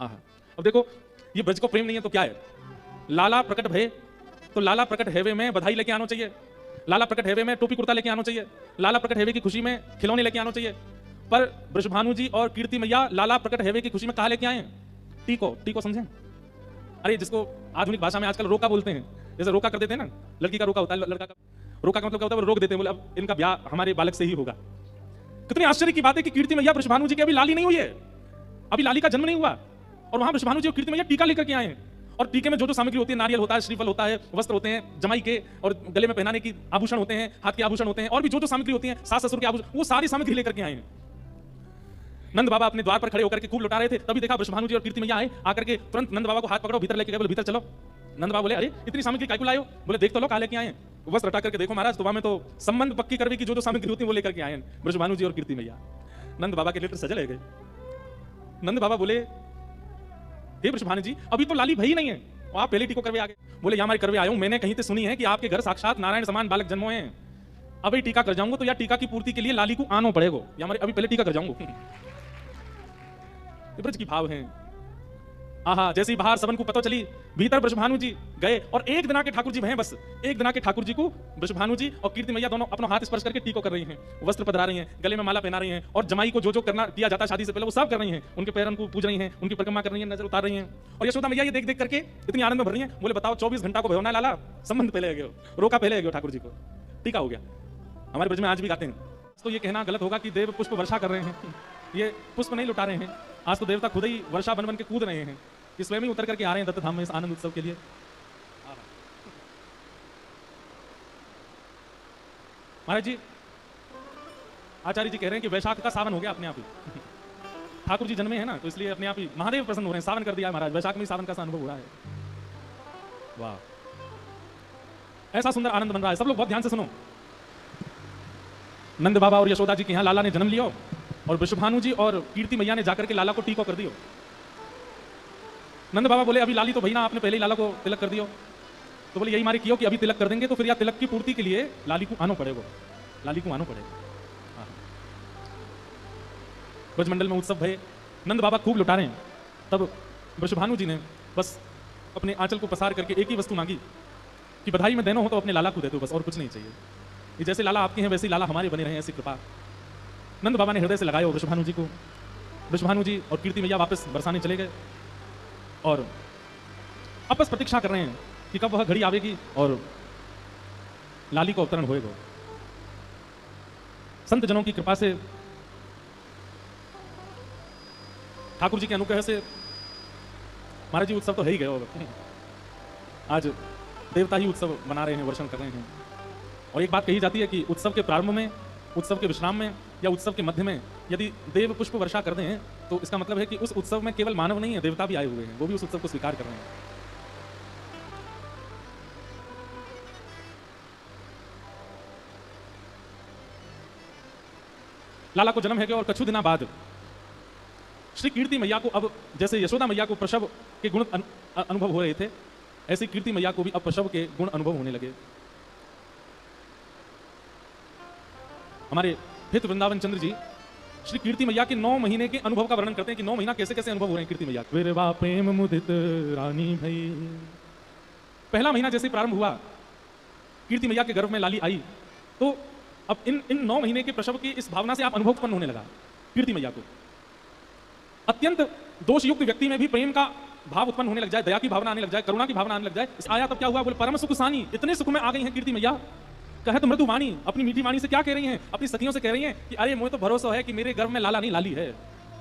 आहा, अब देखो ये ब्रज को प्रेम नहीं है तो क्या है? लाला प्रकट भये तो लाला प्रकट हैवे में बधाई लेके आना चाहिए, लाला प्रकट हैवे में टोपी कुर्ता लेके आना चाहिए, लाला प्रकट हैवे की खुशी में खिलौने लेके आना चाहिए। पर वृषभानु जी और कीर्ति मैया लाला प्रकट हैवे की खुशी में कहा लेके आए? टीको, टीको समझे? अरे जिसको आधुनिक भाषा में आजकल रोका बोलते हैं, जैसे रोका कर देते हैं ना, लड़की का रोका होता है, लड़का का रोका का मतलब क्या होता है? वो रोक देते हैं, बोले अब इनका ब्याह हमारे बालक से ही होगा। कितने आश्चर्य की बात है कि कीर्ति मैया वृषभानु जी की अभी लाली नहीं हुई है, अभी लाली का जन्म नहीं हुआ, और वहां वृषभानु जी और कीर्ति मैया टीका लेकर के आए हैं। और टीके में जो जो सामग्री होती है, नारियल होता है, श्रीफल होता है, वस्त्र होते हैं जमाई के, और गले में पहनाने की आभूषण होते हैं, हाथ के आभूषण होते हैं, और भी जो जो सामग्री होती है, सास ससुर के आभूषण, वो सारी सामग्री लेकर के आए हैं। नंद बाबा अपने द्वार पर खड़े होकर के खूब लुटा रहे थे, तभी देखा वृषभानु जी और कीर्ति मैया आए, आकर के तुरंत नंद बाबा को हाथ पकड़ो, भीतर लेके गए, बोले भीतर चलो। नंद बाबा बोले अरे इतनी सामग्री काय को लाए हो? बोले देख तो लो कहाँ लेके आए हैं। वस्त्र हटा करके देखो महाराज, तो में तो संबंध पक्की करने की जो जो सामग्री होती है वो लेकर के आए हैं वृषभानु जी और कीर्ति मैया। नंद बाबा के नेत्र सजल गए। नंद बाबा बोले हे वृषभानु जी अभी तो लाली भई नहीं है, आप पहले टीको करवे आ गए। बोले यहाँ हमारे करवे आया हूं, मैंने कहीं से सुनी है कि आपके घर साक्षात नारायण समान बालक जन्म हुए हैं, अभी टीका कर जाऊंगा तो या टीका की पूर्ति के लिए लाली को आना पड़ेगा, या हमारे अभी पहले टीका कर जाऊंगा। ब्रज की भाव है। आहा, जैसे ही बाहर सबन को पता चली, भीतर वृषभानु जी गए और एक दिना के ठाकुर जी हैं, बस एक दिना के ठाकुर जी को वृषभानु जी और कीर्ति मैया दोनों अपना हाथ स्पर्श करके टीको कर रही हैं, वस्त्र पधरा रही हैं, गले में माला पहना रही हैं, और जमाई को जो जो करना किया जाता है शादी से पहले वो सब कर रही हैं, उनके पैरन को पूज रही हैं, उनकी परिक्रमा कर रही हैं, नजर उतार रही हैं। और यशोदा मैया ये देख देख करके इतनी आनंद में भर रही हैं। बोले बताओ 24 घंटा को भयोना लाला, संबंध पहले गए, रोका पहले गए ठाकुर जी को, टीका हो गया। हमारे ब्रज में आज भी गाते हैं, तो ये कहना गलत होगा कि देव पुष्प वर्षा कर रहे हैं, ये पुष्प नहीं लुटा रहे हैं, आज तो देवता खुद ही वर्षा बन बन के कूद रहे हैं, कि स्वयं ही उतर करके आ रहे हैं दत्त धाम में इस आनंद उत्सव के लिए। महाराज जी, आचार्य जी कह रहे हैं कि वैशाख का सावन हो गया अपने आप ही, ठाकुर जी जन्मे हैं ना, तो इसलिए अपने आप ही महादेव प्रसन्न हो रहे हैं, सावन कर दिया महाराज, वैशाख में सावन का अनुभव हो रहा है। वाह, ऐसा सुंदर आनंद बन रहा है। सब लोग बहुत ध्यान से सुनो। नंद बाबा और यशोदा जी के यहाँ लाला ने जन्म लिया और वृषभानु जी और कीर्ति मैया ने जाकर के लाला को टीको कर दियो। नंद बाबा बोले अभी लाली तो भई ना, आपने पहले ही लाला को तिलक कर दियो। तो बोले यही मारे कियो कि अभी तिलक कर देंगे तो फिर या तिलक की पूर्ति के लिए लाली को आना पड़ेगा, लाली को आना पड़ेगा। ब्रजमंडल में उत्सव भये, नंद बाबा खूब लुटा रहे हैं। तब वृषभानु जी ने बस अपने आंचल को पसार करके एक ही वस्तु मांगी कि बधाई में देना हो तो अपने लाला को दे दो, बस और कुछ नहीं चाहिए। ये जैसे लाला आपके हैं वैसे ही लाला हमारे बने रहे, ऐसी कृपा। नंद बाबा ने हृदय से लगाया वृषभानु जी को। वृषभानु जी और कीर्ति मैया वापस बरसाने चले गए और आपस प्रतीक्षा कर रहे हैं कि कब वह घड़ी आवेगी और लाली को अवतरण होएगा। संत जनों की कृपा से, ठाकुर जी के अनुग्रह से महाराज जी उत्सव तो है ही गया होगा। आज देवता ही उत्सव मना रहे हैं, वर्षण कर रहे हैं। और एक बात कही जाती है कि उत्सव के प्रारंभ में, उत्सव के विश्राम में या उत्सव के मध्य में यदि देव पुष्प वर्षा कर दें तो इसका मतलब है कि उस उत्सव में केवल मानव नहीं है, देवता भी आए हुए हैं, वो भी उस उत्सव को स्वीकार कर रहे हैं। लाला को जन्म है कि और कछु दिना बाद श्री कीर्ति मैया को अब जैसे यशोदा मैया को प्रसव के गुण अनुभव हो रहे थे, ऐसे कीर्ति मैया को भी अब प्रसव के गुण अनुभव होने लगे। हमारे हित वृंदावन चंद्र जी श्री कीर्ति मैया के 9 महीने के अनुभव का वर्णन करते हैं कि 9 महीना कैसे कैसे अनुभव हो रहे हैं कीर्ति मैया। विरवा प्रेम मुदित रानी भई। पहला महीना जैसे प्रारंभ हुआ, कीर्ति मैया के गर्भ में लाली आई, तो अब इन 9 महीने के प्रसव की इस भावना से आप अनुभव उत्पन्न होने लगा कीर्ति मैया को। अत्यंत दोषयुक्त व्यक्ति में भी प्रेम का भाव उत्पन्न होने लग जाए, दया की भावना आने लग जाए, करुणा की भावना आने लग जाए। आया तब क्या हुआ, बोले परम सुख सानी, इतने सुख में आ गई हैं कीर्ति मैया। कहे तो मृदु वाणी, अपनी मीठी वाणी से क्या कह रही हैं, अपनी सखियों से कह रही हैं कि अरे मुझे तो भरोसा है कि मेरे गर्भ में लाला नहीं लाली है,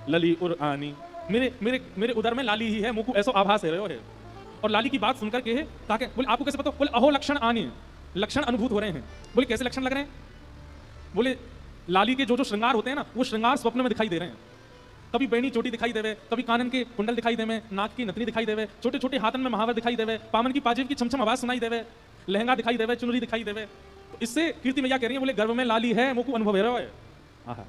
लली और आनी, मेरे मेरे मेरे उदर में लाली ही है, मुझको ऐसा आभास है रहो है। और लाली की बात सुनकर के ताकि बोले आपको कैसे पता, बोले अहो लक्षण आने, लक्षण अनुभूत हो रहे हैं। बोले कैसे लक्षण लग रहे हैं, बोले लाली के जो श्रृंगार होते हैं ना, वो श्रृंगार स्वप्न में दिखाई दे रहे हैं। कभी बेनी चोटी दिखाई देवे, कभी कानन के कुंडल दिखाई देवे, नाक की नथनी दिखाई देवे, छोटे छोटे हाथन में महावर दिखाई देवे, पामन की पाजेब की छमछम आवाज सुनाई देवे, लहंगा दिखाई देवे, चुनरी दिखाई देवे। तो इससे कीर्ति मैया कह रही है बोले गर्भ में लाली है, मुझको अनुभव है रहा है। आहा।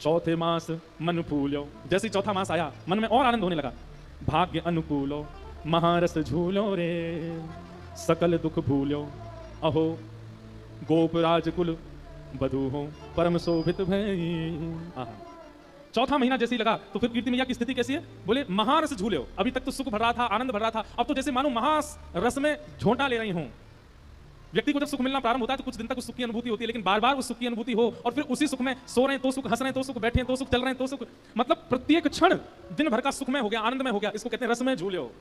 चौथे मास मन फूलो, जैसे चौथा मास आया मन में और आनंद होने लगा। भाग्य अनुकूलो महारस झूलो रे, सकल दुख भूलो, अहो गोप राजकुल बधू हो परम शोभित भई। आहा। चौथा महीना जैसे ही लगा तो फिर कीर्ति मैया की स्थिति कैसी है, बोले महारस झूले हो। अभी तक तो सुख भर रहा था, आनंद भर रहा था, अब तो जैसे मानो महारस में झोंटा ले रही हूं। व्यक्ति को जब सुख मिलना प्रारंभ होता है तो कुछ दिन तक उस सुख की अनुभूति होती है, लेकिन बार बार उस सुख की अनुभूति हो और फिर उसी सुख में सो रहे हैं तो सुख, हंस रहे हैं तो सुख, बैठे हैं तो सुख, चल रहे हैं तो सुख, मतलब प्रत्येक क्षण दिन भर का सुख में हो गया, आनंद में हो गया। इसको कहते हैं रस में झूले हो।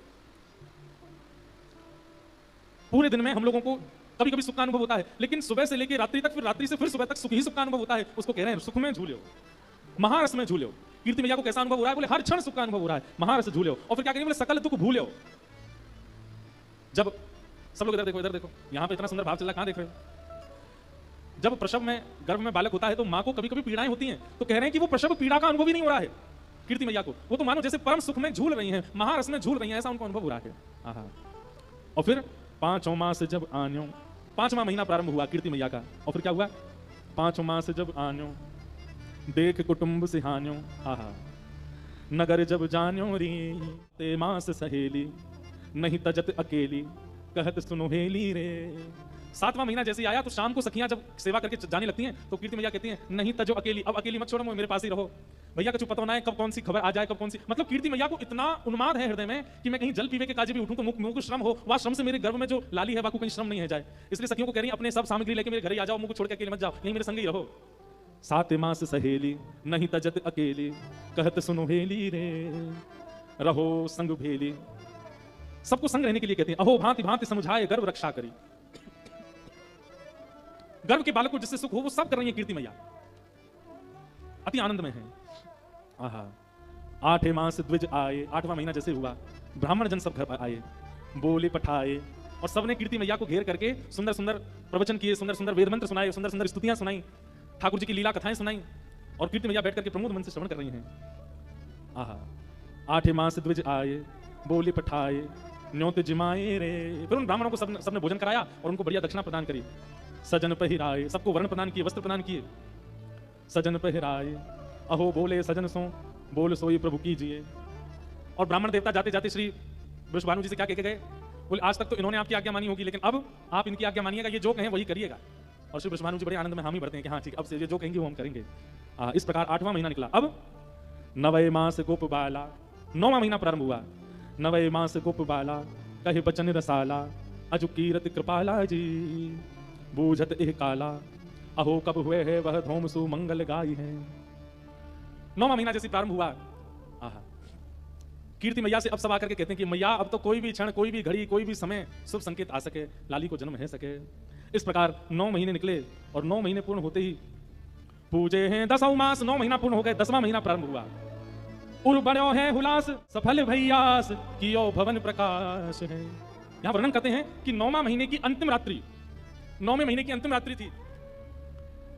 पूरे दिन में हम लोगों को कभी कभी सुख का अनुभव होता है, लेकिन सुबह से लेकर रात्रि तक, फिर रात्रि से फिर सुबह तक सुख ही सुख का अनुभव होता है। उसको कह रहे हैं सुख में झूले हो, महारस में झूले हो। कीर्ति मैया को कैसा अनुभव हो रहा है, बोले हर क्षण सुख का अनुभव हो रहा है, महारस झूले हो। और फिर क्या करेंगे, बोले सकल दुख भूले हो। जब सब लोग इधर देखो, इधर देखो, यहां पे इतना सुंदर भाव चल रहा है, कहां देख रहे हो। जब प्रसव में गर्भ में बालक होता है तो मां को कभी कभी पीड़ाएं होती हैं, तो कह रहे हैं कि वो प्रसव पीड़ा का अनुभव ही नहीं हो रहा है कीर्ति मैया को, वो तो मानो जैसे परम सुख में झूल रही हैं, महारस में झूल रही हैं, ऐसा उनको अनुभव हो रहा है। आहा। और फिर 5वां मास जब आन्यो, 5वां महीना प्रारंभ हुआ कीर्ति मैया का। और फिर क्या हुआ, 5वां मास जब आन्यो, देख कुटुंब सिहान्यो, आहा, नगर जब जान्यो री, ते मास सहेली, नहीं तजत अकेली, कहत सुनो हेली रे। 7वां महीना जैसे आया तो शाम को सखियां जब सेवा करके जाने लगती हैं तो कीर्ति मैया कहती हैं नहीं तजो अकेली, अब अकेली मत छोड़ो, मेरे पास ही रहो। भैया कुछ पता होना है कब कौन सी खबर आ जाए, कब कौन सी, मतलब कीर्ति मैया को इतना उन्माद है हृदय में कि मैं कहीं जल पीवे के काजे भी उठूं तो मुंह को श्रम हो, वह श्रम से मेरे गर्भ में जो लाली है वाकू कहीं श्रम नहीं है जाए। इसलिए सखियों को कह रही अपने सब सामग्री लेके मेरे घर आ जाओ, मुंह को छोड़ के अकेले मत जाओ, यहीं मेरे संग ही रहो। 7 मास सहेली, नहीं तजत अकेली, कहत सुनो हेली रे, रहो संग भेली। सबको संग रहने के लिए कहते हैं। अहो भांति भांति समझाए गर्भ रक्षा करी। गर्भ के बालक को जिससे सुख हो वो सब कर रही है कीर्ति मैया, अति आनंद में है। आहा। 8 मास द्विज आए, 8वां महीना जैसे हुआ ब्राह्मण जन सब घर आए, बोले पठाए, और सबने कीर्ति मैया को घेर करके सुंदर सुंदर प्रवचन किए, सुंदर सुंदर वेद मंत्र सुनाए, सुंदर सुंदर स्तुतियां सुनाई, ठाकुर जी की लीला कथाएं सुनाई, और कीर्ति मैया बैठ करके प्रमोद मन से श्रवण कर रही हैं। आहा। 8 मास द्विज आए, बोले पठाए, न्योत जिमाए रे। फिर उन ब्राह्मणों को सबने भोजन कराया और उनको बढ़िया दक्षिणा प्रदान करी। सजन पहिराए, सबको वर्ण प्रदान किए, वस्त्र प्रदान किए। सजन पहिराए, अहो बोले सजन सो, बोल सोई प्रभु कीजिए। और ब्राह्मण देवता जाते जाते श्री वृषभानु जी से क्या कह के गए, बोले आज तक तो इन्होंने आपकी आज्ञा मानी होगी, लेकिन अब आप इनकी आज्ञा मानिएगा, ये जो कहें वही करिएगा। और श्री वृषभानु जी बड़े आनंद में हामी भरते हैं कि हाँ ठीक, अब से ये जो कहेंगे वो हम करेंगे। इस प्रकार 8वां महीना निकला। अब 9वें मास गोप बाला, 9वां महीना प्रारंभ हुआ। 9वें मास गोप बाला, कहे बचन रसाला, अजु कीरत कृपाला जी, बूझत एह काला, अहो कब हुए है वह धोम सु मंगल गाई है। 9वां महीना जैसे प्रारंभ हुआ, आहा, कीर्ति मैया से अब सब आकर के कहते हैं कि मैया अब तो कोई भी क्षण, कोई भी घड़ी, कोई भी समय शुभ संकेत आ सके, लाली को जन्म है सके। इस प्रकार 9 महीने निकले और 9 महीने पूर्ण होते ही पूजे हैं 10वां मास। 9 महीना पूर्ण हो गए, 10वां महीना प्रारंभ हुआ। उर बड़ो है हुलास, सफल भैयास, कियो भवन प्रकाश है। यहां वर्णन करते हैं कि 9वां महीने की अंतिम रात्रि, 9वें महीने की अंतिम रात्रि थी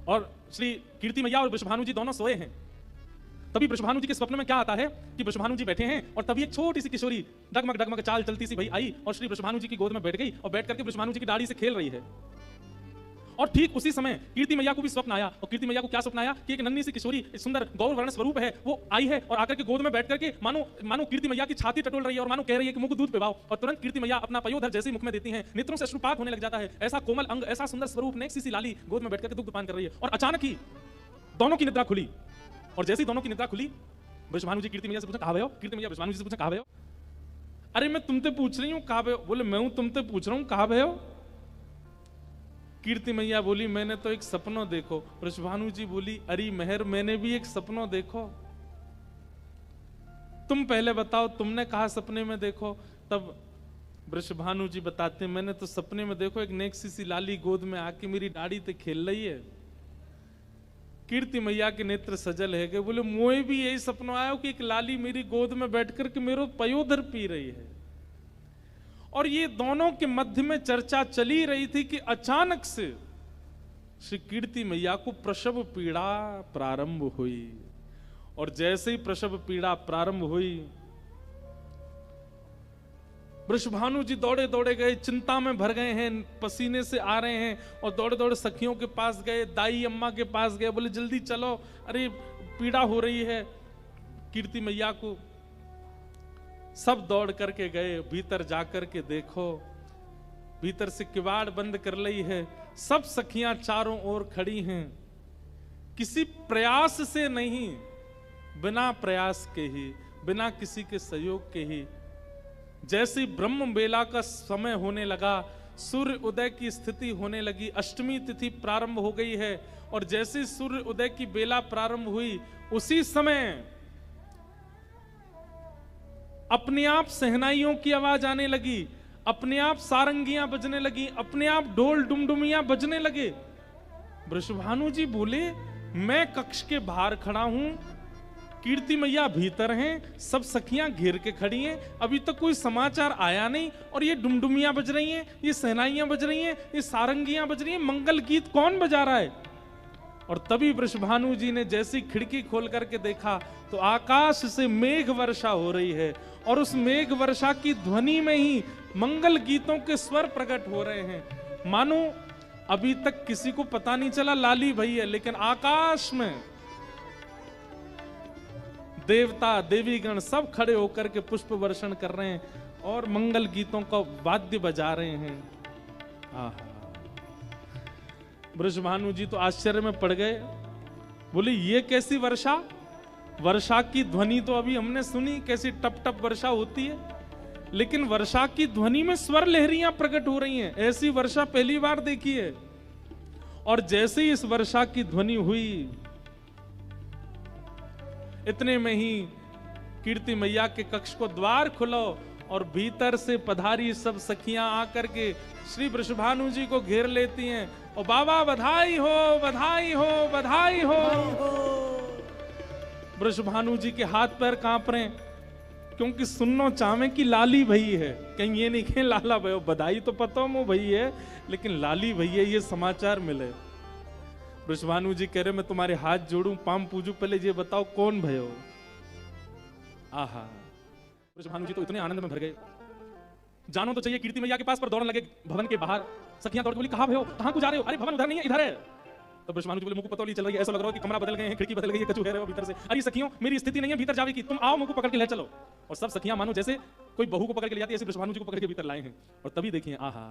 और श्री कीर्ति मैया और वृषभानु जी दोनों सोए हैं। तभी वृषभानु जी के स्वप्न में क्या आता है कि वृषभानु जी बैठे हैं और तभी एक छोटी सी किशोरी डगमग डगमग चाल चलती सी भाई आई और श्री वृषभानु जी की गोद में बैठ गई और बैठ करके वृषभानु जी की दाढ़ी से खेल रही है। और ठीक उसी समय कीर्ति मैया को भी स्वप्न आया। और कीर्ति मैया को क्या स्वप्न आया कि एक नन्ही सी किशोरी, सुंदर गौर वर्ण स्वरूप है, वो आई है और आकर के गोद में बैठ करके मानो मानो कीर्ति मैया की छाती टटोल रही है और मानो कह रही है कि मुख दूध पिलाओ। और तुरंत कीर्ति मैया अपना पयोधर जैसे ही मुख में देती हैं, नेत्रों से अश्रुपात होने लग जाता है। ऐसा कोमल अंग, ऐसा सुंदर स्वरूप, नेक सी लाली गोद में बैठ करके दुग्धपान कर रही है। और अचानक ही दोनों की निद्रा खुली। और जैसे ही दोनों की निद्रा खुली, वृषभानु जी कीर्ति मैया से पूछा कहाँ भयो? कीर्ति मैया वृषभानु जी से पूछा कहाँ भयो? अरे मैं तुमसे पूछ रही हूँ कहाँ भयो? बोले मैं हूं तुमसे पूछ रहा हूँ कहाँ भयो? कीर्ति मैया बोली मैंने तो एक सपना देखो। वृषभानु जी बोली अरे मेहर मैंने भी एक सपना देखो। तुम पहले बताओ तुमने कहा सपने में देखो? तब वृषभानु जी बताते मैंने तो सपने में देखो एक नेक सी लाली गोद में आके मेरी दाढ़ी ते खेल रही है। कीर्ति मैया के नेत्र सजल है गए। बोले मोए भी यही सपना आया कि एक लाली मेरी गोद में बैठ कर के मेरो पयोधर पी रही है। और ये दोनों के मध्य में चर्चा चली रही थी कि अचानक से श्री कीर्ति मैया को प्रसव पीड़ा प्रारंभ हुई। और जैसे ही प्रसव पीड़ा प्रारंभ हुई, वृषभानु जी दौड़े दौड़े गए, चिंता में भर गए हैं, पसीने से आ रहे हैं और दौड़े दौड़े सखियों के पास गए, दाई अम्मा के पास गए। बोले जल्दी चलो, अरे पीड़ा हो रही है कीर्ति मैया को। सब दौड़ करके गए। भीतर जाकर के देखो, भीतर से किवाड़ बंद कर ली है। सब सखियां चारों ओर खड़ी हैं, किसी प्रयास से नहीं, बिना प्रयास के ही, बिना किसी के सहयोग के ही। जैसे ब्रह्म बेला का समय होने लगा, सूर्य उदय की स्थिति होने लगी, अष्टमी तिथि प्रारंभ हो गई है। और जैसे सूर्य उदय की बेला प्रारंभ हुई, उसी समय अपने आप सहनाइयों की आवाज आने लगी, अपने आप सारंगियां बजने लगी, अपने आप ढोल डुमडुमियां बजने लगे। वृषभानु जी बोले मैं कक्ष के बाहर खड़ा हूं, कीर्ति मैया भीतर हैं, सब सखियां घेर के खड़ी हैं, अभी तक कोई समाचार आया नहीं। और ये डुमडुमियां बज रही हैं, ये सहनाइयां बज रही हैं, ये सारंगियां बज रही हैं, मंगल गीत कौन बजा रहा है? और तभी वृषभानु जी ने जैसी खिड़की खोल करके देखा तो आकाश से मेघ वर्षा हो रही है। और उस मेघ वर्षा की ध्वनि में ही मंगल गीतों के स्वर प्रकट हो रहे हैं। मानो अभी तक किसी को पता नहीं चला लाली भई है, लेकिन आकाश में देवता देवीगण सब खड़े होकर के पुष्प वर्षण कर रहे हैं और मंगल गीतों का वाद्य बजा रहे हैं। आहा, वृषभानु जी तो आश्चर्य में पड़ गए। बोले ये कैसी वर्षा? वर्षा की ध्वनि तो अभी हमने सुनी, कैसी टप टप वर्षा होती है, लेकिन वर्षा की ध्वनि में स्वर लहरियां प्रकट हो रही हैं। ऐसी वर्षा पहली बार देखी है। और जैसे ही इस वर्षा की ध्वनि हुई, इतने में ही कीर्ति मैया के कक्ष को द्वार खुलो और भीतर से पधारी सब सखियां आकर के श्री वृषभानु जी को घेर लेती हैं और बाबा बधाई हो, बधाई हो, बधाई हो। वृषभानु जी के हाथ पैर कांप रहे हैं, क्योंकि सुननो चाहे कि लाली भई है, कहीं ये नहीं कहें लाला भयो। बधाई तो पता मो भई है, लेकिन लाली भई है ये समाचार मिले। वृषभानु जी कह रहे मैं तुम्हारे हाथ जोड़ूं, पाम पूजू, पहले ये बताओ कौन भयो? आहा, वृषभानु जी तो इतने आनंद में भर गए, जानो तो चाहिए कीर्ति मैया के पास, पर दौड़ने लगे भवन के बाहर। सखियां दौड़ के बोली कहां भयो, कहां को जा रहे हो? अरे भवन उधर नहीं है, इधर है। तो वृषभानु जी बोले मुझको पतौली चल रही है, ऐसा लग रहा है कि कमरा बदल गए हैं, खिड़की बदल गई है, कछु कह रहे हो भीतर से। अरे सखियों मेरी स्थिति नहीं है भीतर जावे की, तुम आओ मुझको पकड़ के ले चलो। और सब सखियां मानो जैसे कोई बहू को पकड़ के ले जाती है, ऐसे वृषभानु जी को पकड़ के भीतर लाए हैं। और तभी देखिए आहा,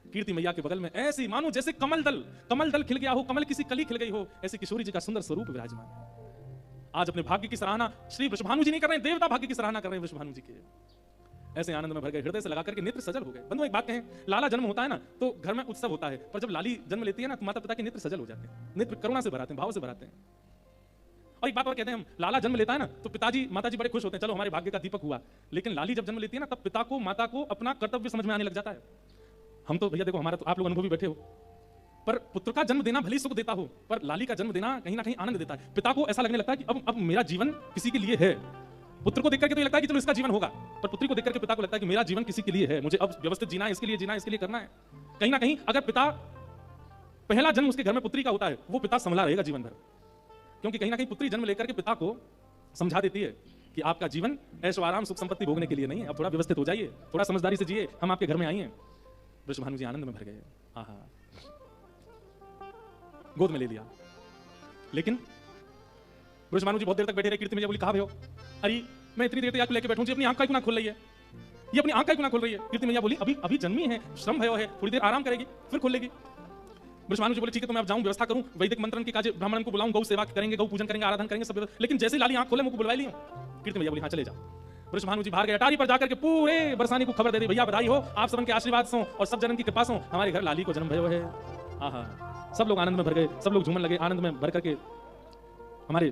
कीर्ति मैया के बगल में ऐसी मानो जैसे कमल दल खिल गया हो, कमल किसी कली खिल गई हो, ऐसे किशोरी जी का सुंदर स्वरूप विराजमान। आज अपने भाग्य की सराहना श्री वृषभानु जी नहीं कर रहे हैं, देवता भाग्य की सराहना कर रहे हैं वृषभानु जी के। ऐसे आनंद में भर गए, हृदय से लगा करके नेत्र सजल हो गए। बंधुओं एक बात कहें, लाला जन्म होता है ना तो घर में उत्सव होता है, पर जब लाली जन्म लेती है ना तो माता पिता के नेत्र सजल हो जाते हैं, नेत्र करुणा से भराते हैं, भाव से भराते हैं। और एक बात और कहते हैं हम, लाला जन्म लेता है ना तो पिताजी माताजी बड़े खुश होते हैं, चलो हमारे भाग्य का दीपक हुआ। लेकिन लाली जब जन्म लेती है ना तब पिता को माता को अपना कर्तव्य समझ में आने लग जाता है। हम तो भैया देखो, हमारा तो आप लोग अनुभवी बैठे हो, पर पुत्र का जन्म देना भले ही सुख देता हो, पर लाली का जन्म देना कहीं ना कहीं आनंद देता है। पिता को ऐसा लगने लगता है कि अब मेरा जीवन किसी के लिए है। पुत्र को देख करके तो ये लगता है कि चलो इसका जीवन होगा, पर पुत्री को देख करके पिता को लगता है कि मेरा जीवन किसी के लिए है, मुझे अब व्यवस्थित जीना है, इसके लिए करना है। कहीं ना कहीं अगर पिता पहला जन्म उसके घर में पुत्री का होता है, वो पिता संभला रहेगा जीवन भर। क्योंकि कहीं ना कहीं पुत्री जन्म लेकर के पिता को समझा देती है कि आपका जीवन ऐशो आराम सुख संपत्ति भोगने के लिए नहीं है, अब थोड़ा व्यवस्थित हो जाइए, थोड़ा समझदारी से जिए, हम आपके घर में आई हैं। वृषभानु जी आनंद में भर गए, आहा, गोद में ले लिया। लेकिन वृषभानु जी बहुत देर तक बैठे रहे। कीर्ति मैया बोली कहाँ भयो? अरे मैं इतनी देर तक आपको लेके बैठूं जी, अपनी आंख का क्यों ना खोल रही है? ये अपनी आंख का क्यों ना खोल रही है? कीर्ति मैया बोली अभी अभी जन्मी है, श्रम भयो है, थोड़ी देर आराम करेगी फिर खोल लेगी। वृषभानु जी बोले ठीक है, तो मैं अब जाऊं, व्यवस्था करूं, वैदिक मंत्रण के काज, ब्राह्मण को बुलाऊं, गौ सेवा करेंगे, गौ पूजन करेंगे, आराधन करेंगे सब। लेकिन जैसे लाली आंख खोले मुझको बुलवा लियो। कीर्ति मैया बोली हाँ चले जाओ। वृषभानु जी बाहर गए, अटारी पर जाकर के पूरे बरसाने को खबर दे दी, भैया बधाई हो, आप सबन के आशीर्वाद सो और सब जन्म की कृपा सो हमारे घर लाली को जन्म भयो है। आहा, सब लोग आनंद में भर गए, सब लोग झूमन लगे, आनंद में भर करके हमारे